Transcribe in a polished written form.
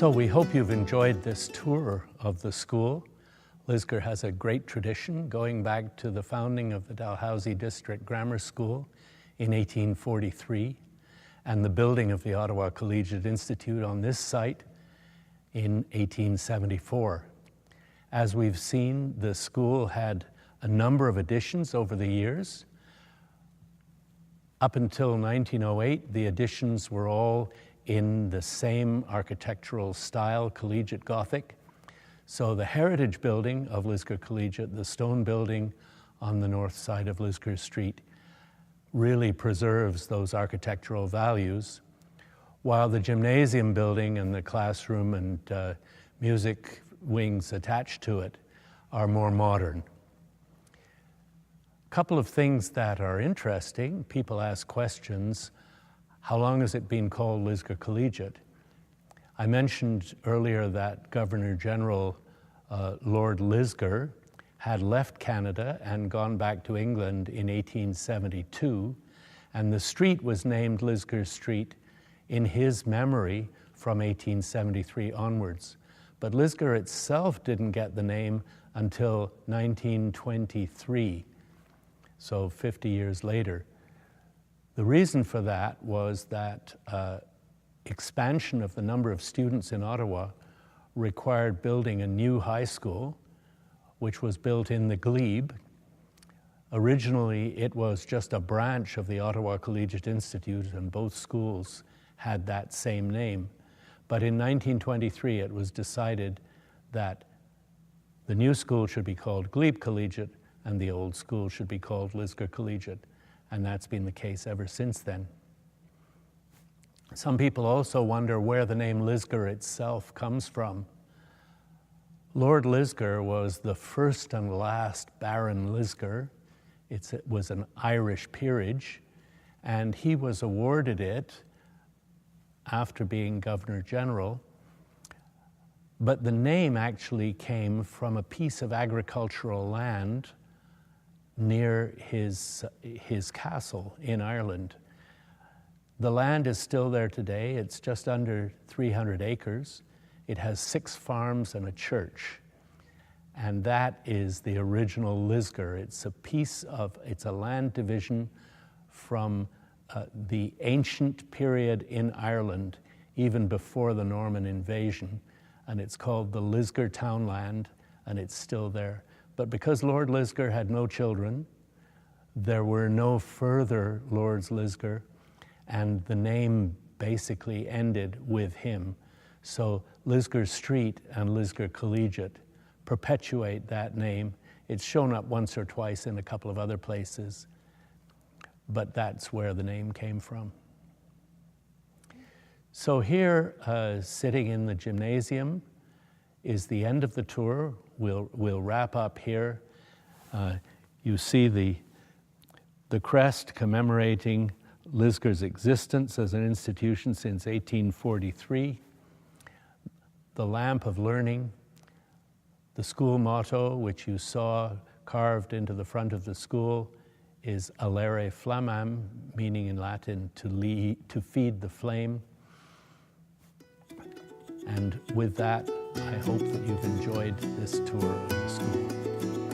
So we hope you've enjoyed this tour of the school. Lisgar has a great tradition going back to the founding of the Dalhousie District Grammar School in 1843 and the building of the Ottawa Collegiate Institute on this site in 1874. As we've seen, the school had a number of additions over the years. Up until 1908, the additions were all in the same architectural style, Collegiate Gothic. So the heritage building of Lisgar Collegiate, the stone building on the north side of Lisgar Street, really preserves those architectural values, while the gymnasium building and the classroom and music wings attached to it are more modern. A couple of things that are interesting. People ask questions. How long has it been called Lisgar Collegiate? I mentioned earlier that Governor General Lord Lisgar had left Canada and gone back to England in 1872, and the street was named Lisgar Street in his memory from 1873 onwards. But Lisgar itself didn't get the name until 1923, so 50 years later. The reason for that was that expansion of the number of students in Ottawa required building a new high school, which was built in the glebe. Originally, it was just a branch of the Ottawa Collegiate Institute, and both schools had that same name. But in 1923, it was decided that the new school should be called Glebe Collegiate and the old school should be called Lisgar Collegiate. And that's been the case ever since then. Some people also wonder where the name Lisgar itself comes from. Lord Lisgar was the first and last Baron Lisgar. It was an Irish peerage, and he was awarded it after being Governor General. But the name actually came from a piece of agricultural land near his castle in Ireland. The land is still there today. It's just under 300 acres. It has 6 farms and a church. And that is the original Lisgar. It's a land division from the ancient period in Ireland, even before the Norman invasion. And it's called the Lisgar Townland, and it's still there. But because Lord Lisgar had no children, there were no further Lords Lisgar, and the name basically ended with him. So Lisgar Street and Lisgar Collegiate perpetuate that name. It's shown up once or twice in a couple of other places, but that's where the name came from. So here, sitting in the gymnasium, is the end of the tour. We'll wrap up here. You see the crest commemorating Lisgar's existence as an institution since 1843, the lamp of learning, the school motto, which you saw carved into the front of the school, is Alere Flammam, meaning in Latin to feed the flame. And with that, I hope that you've enjoyed this tour of the school.